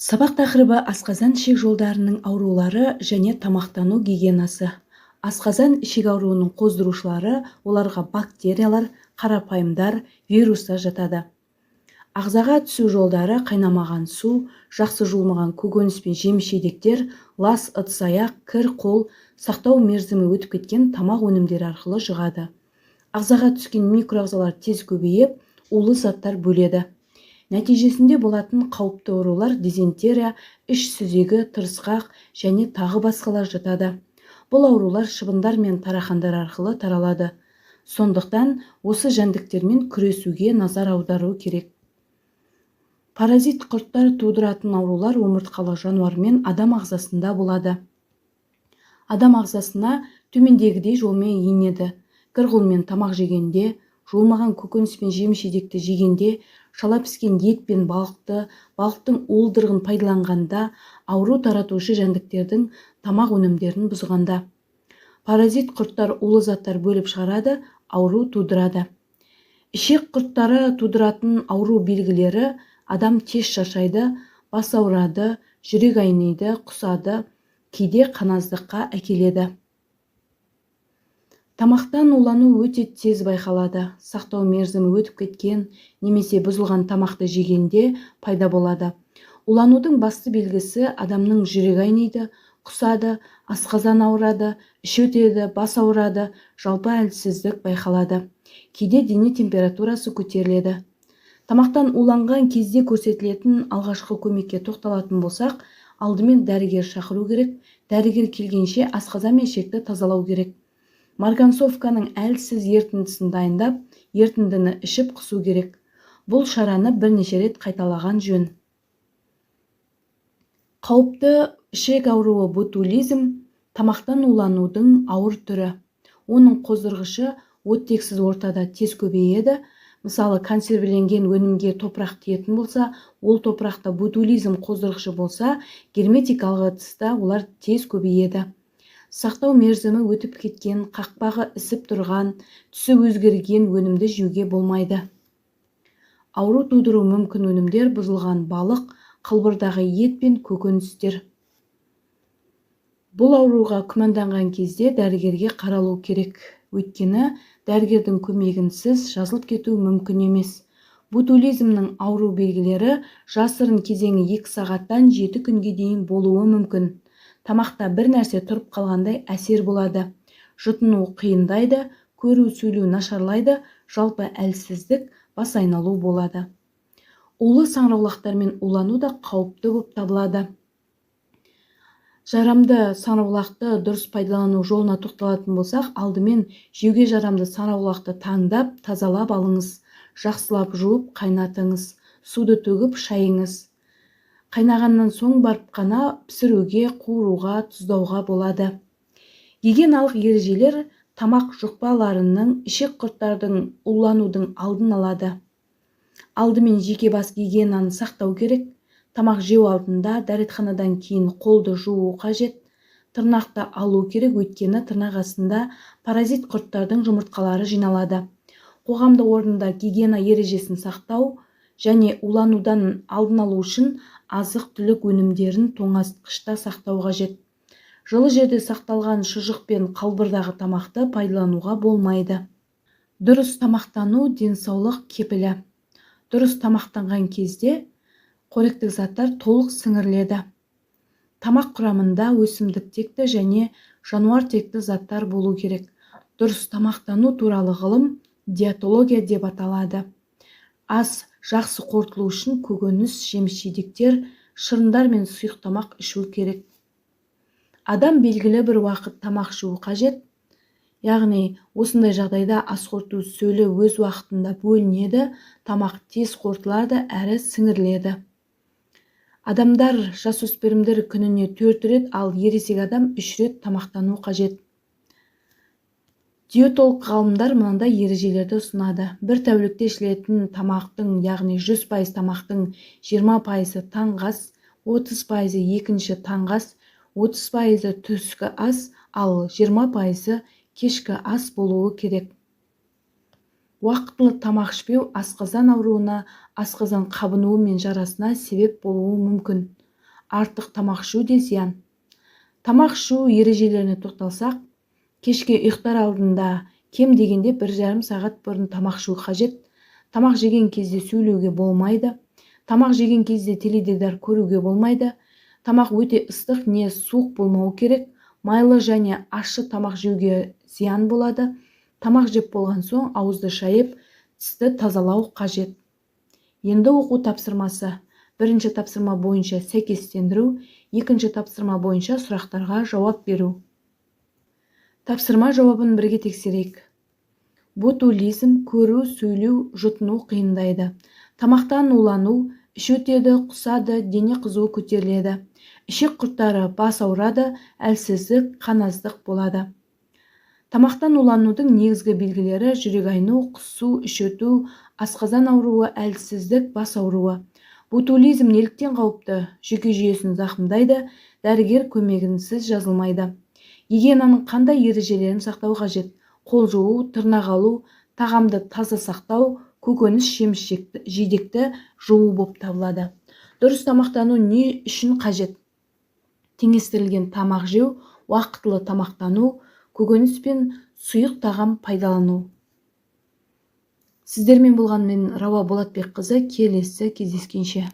Сабақ тақырыбы асқазан ішек жолдарының аурулары және тамақтану гигиенасы. Асқазан ішек ауруының қоздырушылары, оларға бактериялар, қарапайымдар, вирустар жатады. Ағзаға түсу жолдары: қайнамаған су, жақсы жуылмаған көкөніс пен жеміс-жидектер, лас ыдыс-аяқ, кір, қол, сақтау мерзімі өтіп кеткен тамақ өнімдері арқылы жұғады. Ағзаға түскен микроағзалар тез көбейіп, улы заттар бөледі. Нәтижесінде болатын қауіпті аурулар дизентерия, іш сүзегі, тырысқақ және тағы басқалар жатады. Бұл аурулар шыбындар мен тарақандар арқылы таралады. Сондықтан осы жәндіктермен күресуге назар аудару керек. Паразит құрттар тудыратын аурулар омыртқалы жануар мен адам ағзасында болады. Адам ағзасына төмендегідей жолмен енеді: кір қолмен тамақ жегенде, жуылмаған көкөніс пен жеміс-жидекті жегенде, шала піскен ет пен балықтың уылдырығын пайдаланғанда, ауру таратушы жәндіктердің тамақ өнімдерін бұзғанда. Паразит құрттар улы заттар бөліп шығарады, ауру тудырады. Ішек құрттары тудыратын ауру белгілері: адам тез шаршайды, бас ауырады, жүрек айниды, құсады, кейде қаназдыққа әкеледі. Тамақтан улану өте тез байқалады. Сақтау мерзімі өтіп кеткен немесе бұзылған тамақты жегенде пайда болады. Уланудың басты белгісі: адамның жүрегі айниды, құсады, асқазан ауырады, іш өтеді, бас ауырады, жалпы әлсіздік байқалады. Кейде дене температурасы көтеріледі. Тамақтан уланған кезде көрсетілетін алғашқы көмекке тоқталатын болсақ, алдымен дәрігер шақыру керек. Дәрігер келгенше асқазан мен ішекті тазалау керек. Марганцовканың әлсіз ертіндісін дайындап, ертіндіні ішіп құсу керек. Бұл шараны бірнеше рет қайталаған жөн. Қауіпті ішек ауруы ботулизм тамақтан уланудың ауыр түрі. Оның қоздырғышы оттексіз ортада тез көбейеді. Мысалы, консервіленген өнімге топырақ тиетін болса, ол топырақта ботулизм қоздырғышы болса, герметикалық ыдыста олар тез көбейеді. Сақтау мерзімі өтіп кеткен, қақпағы ісіп тұрған, түсі өзгерген өнімді жеуге болмайды. Ауру тудыру мүмкін өнімдер: бұзылған балық, қылбырдағы ет пен көкөністер. Бұл ауруға күмәнданған кезде дәрігерге қаралу керек. Өйткені дәрігердің көмегінсіз жазылып кету мүмкін емес. Ботулизмнің ауру белгілері: жасырын кезеңі 2 сағаттан 7 күнге дейін болуы мүмкін. Тамақта бір нәрсе тұрып қалғандай әсер болады. Жұтыну қиындайды, көру сөйлеу нашарлайды, жалпы әлсіздік, бас айналу болады. Улы саңырауқұлақтармен улану да қауіпті болып табылады. Жарамды саңырауқұлақты дұрыс пайдалану жолына тоқталатын болсақ, алдымен жеуге жарамды саңырауқұлақты таңдап, тазалап алыңыз. Жақсылап жуып, қайнатыңыз. Суды төгіп шайыңыз. Қайнағаннан соң барып қана пісіруге, қуыруға, тұздауға болады. Гигиеналық ережелер тамақ жұқпаларының, ішек құрттардың уланудың алдын алады. Алдымен жеке бас гигиенаны сақтау керек. Тамақ жеу алдында, дәретханадан кейін қолды жуу қажет. Тырнақты алу керек, өйткені тырнақ астында паразит құрттардың жұмыртқалары жиналады. Қоғамдық орында гигиена ережесін сақтау және уланудан алдын алу үшін азық-түлік өнімдерін тоңазытқышта сақтау қажет. Жылы жерде сақталған шұжық пен қалбырдағы тамақты пайдалануға болмайды. Дұрыс тамақтану денсаулық кепілі. Дұрыс тамақтанған кезде қоректік заттар толық сіңіріледі. Тамақ құрамында өсімдік текті және жануар текті заттар болу керек. Дұрыс тамақтану туралы ғылым диетология деп аталады. Ас жақсы қорытылу үшін көкөніс, жеміс-жидектер, шырындар мен сұйық тамақ ішу керек. Адам белгілі бір уақыт тамақ жеуі қажет. Яғни, осындай жағдайда ас қорыту сөлі өз уақытында бөлінеді, тамақ тез қорытылады әрі сіңіріледі. Адамдар, жасөспірімдер күніне 4 рет, ал ересек адам 3 рет тамақтану қажет. Диетолог ғалымдар мынандай ережелерді ұсынады. Бір тәулікте ішілетін тамақтың, яғни 100% тамақтың 20% таңғы ас, 30% екінші таңғы ас, 30% түскі ас, ал 20% кешкі ас болуы керек. Уақытылы тамақ ішпеу асқазан ауруына, асқазан қабынуы мен жарасына себеп болуы мүмкін. артық тамақ ішу де зиян. Тамақ ішу ережелеріне тоқталсақ, кешке ұйықтар алдында кем дегенде 1,5 сағат бұрын тамақ ішу қажет. Тамақ жеген кезде сөйлеуге болмайды. Тамақ жеген кезде теледидар көруге болмайды. Тамақ өте ыстық не суық болмау керек. Майлы және ащы тамақ жеуге зиян болады. Тамақ жеп болған соң ауызды шайып, тісті тазалау қажет. Енді оқу тапсырмасы. Бірінші тапсырма бойынша сәйкестендіру, екінші тапсырма бойынша сұрақтарға жауап беру. Тапсырма жауабын бірге тексерейік. Ботулизм көру, сөйлеу, жұтыну қиындайды. Тамақтан улану, іш өтеді, құсады, дене қызуы көтеріледі. Ішек құрттары, бас ауырады, әлсіздік, қаназдық болады. Тамақтан уланудың негізгі белгілері жүрек айну, құсу, іш өту, асқазан ауруы, әлсіздік, бас ауруы. Ботулизм неліктен қауіпті? Жүйке жүйесін зақымдайды, дәрігер көмегінсіз жазылмайды. Гигиенаның қандай ережелерін сақтау қажет? Қол жуу, тырнақ алу, тағамды таза сақтау, көкөніс, жеміс жидекті жуу болып табылады. Дұрыс тамақтану не үшін қажет? Теңестірілген тамақ жеу, уақытылы тамақтану, көкөніс пен сұйық тағам пайдалану. Сіздермен болған мен Рауа Болатбекқызы. Келесі кездескенше.